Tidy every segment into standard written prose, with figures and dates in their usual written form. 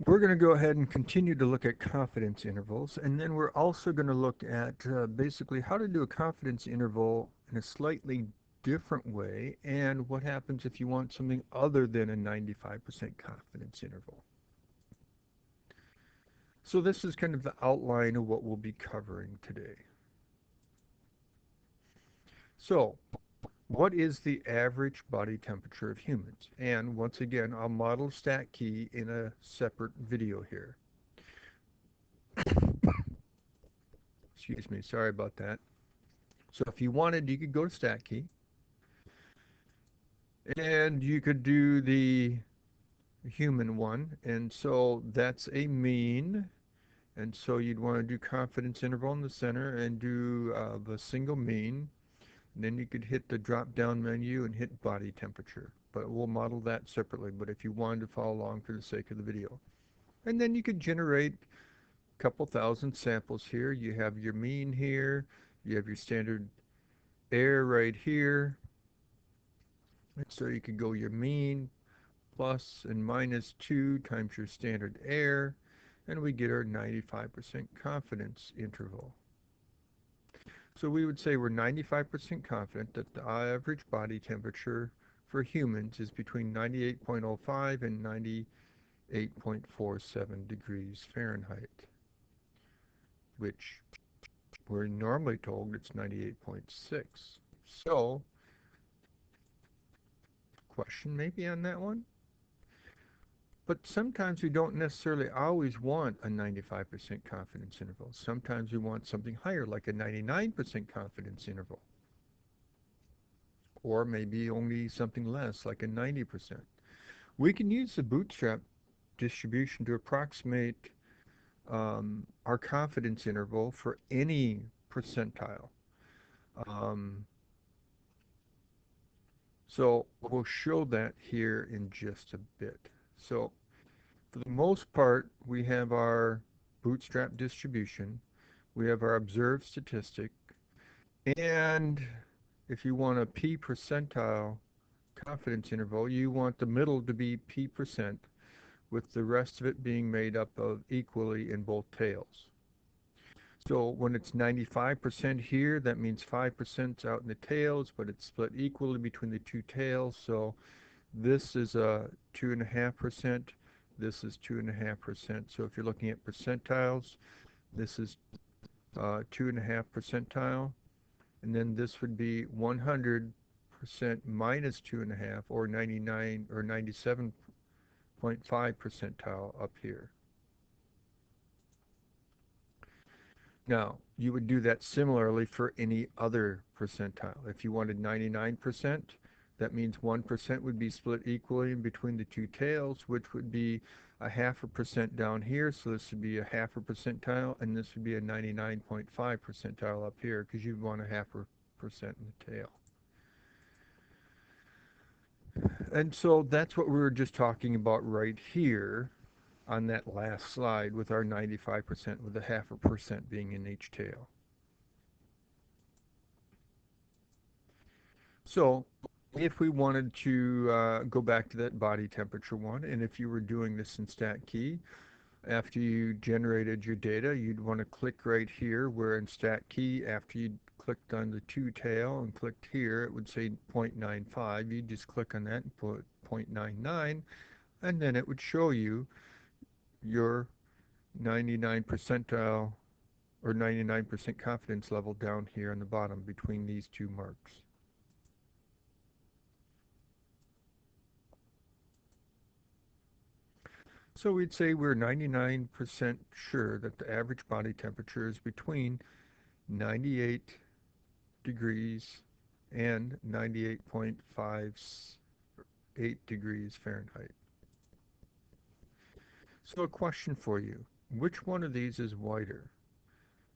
we're going to go ahead and continue to look at confidence intervals, and then we're also going to look at basically how to do a confidence interval in a slightly different way, and what happens if you want something other than a 95% confidence interval. So this is kind of the outline of what we'll be covering today. So, what is the average body temperature of humans? And once again, I'll model stat key in a separate video here. Excuse me, sorry about that. So if you wanted, you could go to stat key and you could do the human one. And so that's a mean. And so you'd want to do confidence interval in the center and do the single mean. And then you could hit the drop down menu and hit body temperature. But we'll model that separately. But if you wanted to follow along for the sake of the video. And then you could generate a couple thousand samples here. You have your mean here. You have your standard error right here. And so you could go your mean plus and minus 2 times your standard error. And we get our 95% confidence interval. So we would say we're 95% confident that the average body temperature for humans is between 98.05 and 98.47 degrees Fahrenheit, which we're normally told it's 98.6. So, question maybe on that one? But sometimes we don't necessarily always want a 95% confidence interval. Sometimes we want something higher, like a 99% confidence interval. Or maybe only something less, like a 90%. We can use the Bootstrap distribution to approximate our confidence interval for any percentile. So we'll show that here in just a bit. So for the most part, we have our Bootstrap distribution, we have our observed statistic, and if you want a p percentile confidence interval, you want the middle to be p%, with the rest of it being made up of equally in both tails. So when it's 95% here, that means 5% out in the tails, but it's split equally between the two tails. So this is a 2.5%, this is 2.5%. So if you're looking at percentiles, this is 2.5 percentile, and then this would be 100% minus 2.5, or 99 or 97.5 percentile up here. Now, you would do that similarly for any other percentile. If you wanted 99%, that means 1% would be split equally in between the two tails, which would be a 0.5% down here. So this would be a 0.5 percentile, and this would be a 99.5 percentile up here, because you'd want a 0.5% in the tail. And so that's what we were just talking about right here on that last slide with our 95%, with a 0.5% being in each tail. So if we wanted to go back to that body temperature one, and if you were doing this in stat key, after you generated your data, you'd want to click right here where in stat key, after you clicked on the two tail and clicked here, it would say 0.95. You'd just click on that and put 0.99, and then it would show you your 99 percentile or 99% confidence level down here on the bottom between these two marks. So we'd say we're 99% sure that the average body temperature is between 98 degrees and 98.58 degrees Fahrenheit. So a question for you. Which one of these is wider?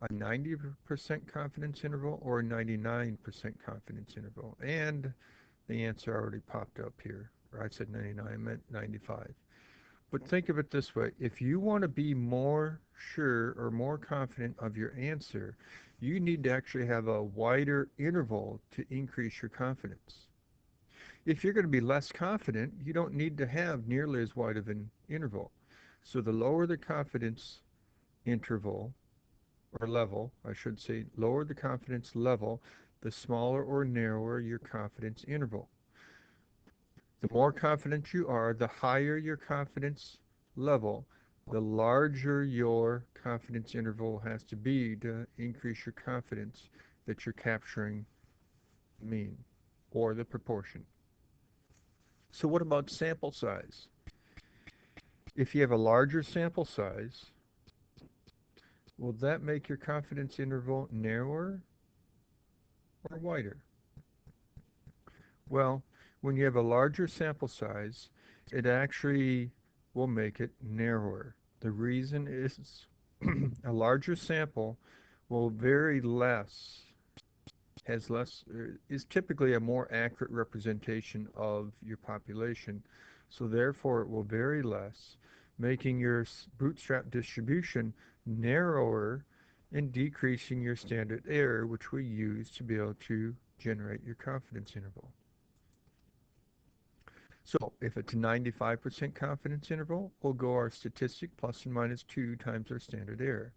A 90% confidence interval or a 99% confidence interval? And the answer already popped up here. Or I said 99, I meant 95. But think of it this way. If you want to be more sure or more confident of your answer, you need to actually have a wider interval to increase your confidence. If you're going to be less confident, you don't need to have nearly as wide of an interval. So the lower the confidence interval, or level, I should say, lower the confidence level, the smaller or narrower your confidence interval. The more confident you are, the higher your confidence level, the larger your confidence interval has to be to increase your confidence that you're capturing the mean or the proportion. So what about sample size? If you have a larger sample size, will that make your confidence interval narrower or wider? Well, when you have a larger sample size, it actually will make it narrower. The reason is a larger sample will vary less, has less, is typically a more accurate representation of your population. So therefore, it will vary less, making your bootstrap distribution narrower and decreasing your standard error, which we use to be able to generate your confidence interval. So if it's a 95% confidence interval, we'll go our statistic plus or minus 2 times our standard error.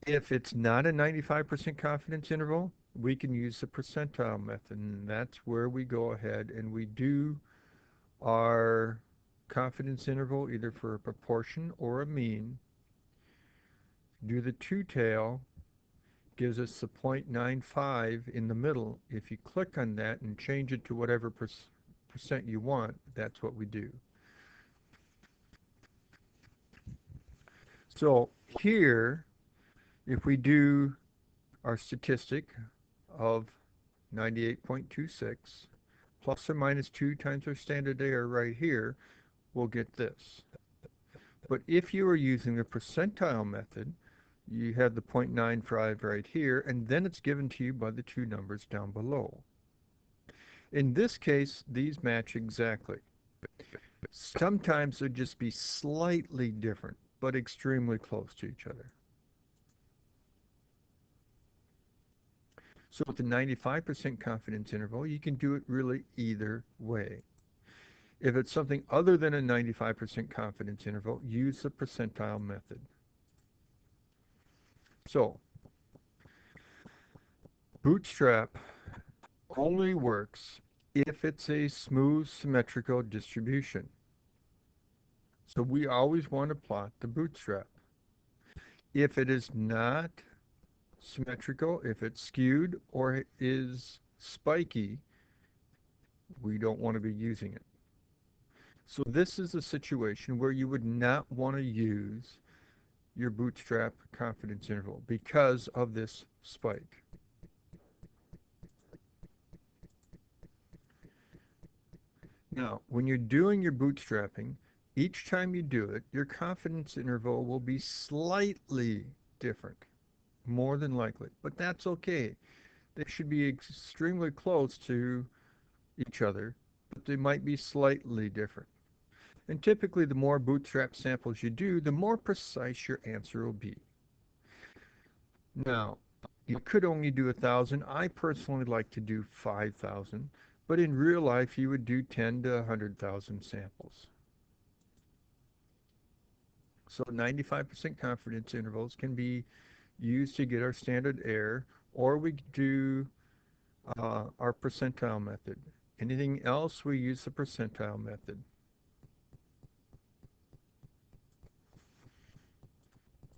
If it's not a 95% confidence interval, we can use the percentile method, and that's where we go ahead and we do our confidence interval either for a proportion or a mean, do the two-tail, gives us the 0.95 in the middle. If you click on that and change it to whatever percent you want, that's what we do. So here, if we do our statistic of 98.26 plus or minus 2 times our standard error right here, we'll get this. But if you are using the percentile method, you have the 0.95 right here, and then it's given to you by the two numbers down below. In this case, these match exactly. Sometimes they'll just be slightly different, but extremely close to each other. So with the 95% confidence interval, you can do it really either way. If it's something other than a 95% confidence interval, use the percentile method. So Bootstrap only works if it's a smooth symmetrical distribution. So we always want to plot the bootstrap. If it is not symmetrical, if it's skewed or it is spiky, we don't want to be using it. So this is a situation where you would not want to use your bootstrap confidence interval because of this spike. Now, when you're doing your bootstrapping, each time you do it, your confidence interval will be slightly different, more than likely, but that's okay. They should be extremely close to each other, but they might be slightly different. And typically, the more bootstrap samples you do, the more precise your answer will be. Now, you could only do 1,000. I personally like to do 5,000, but in real life, you would do 10 to 100,000 samples. So 95% confidence intervals can be used to get our standard error, or we do our percentile method. Anything else, we use the percentile method.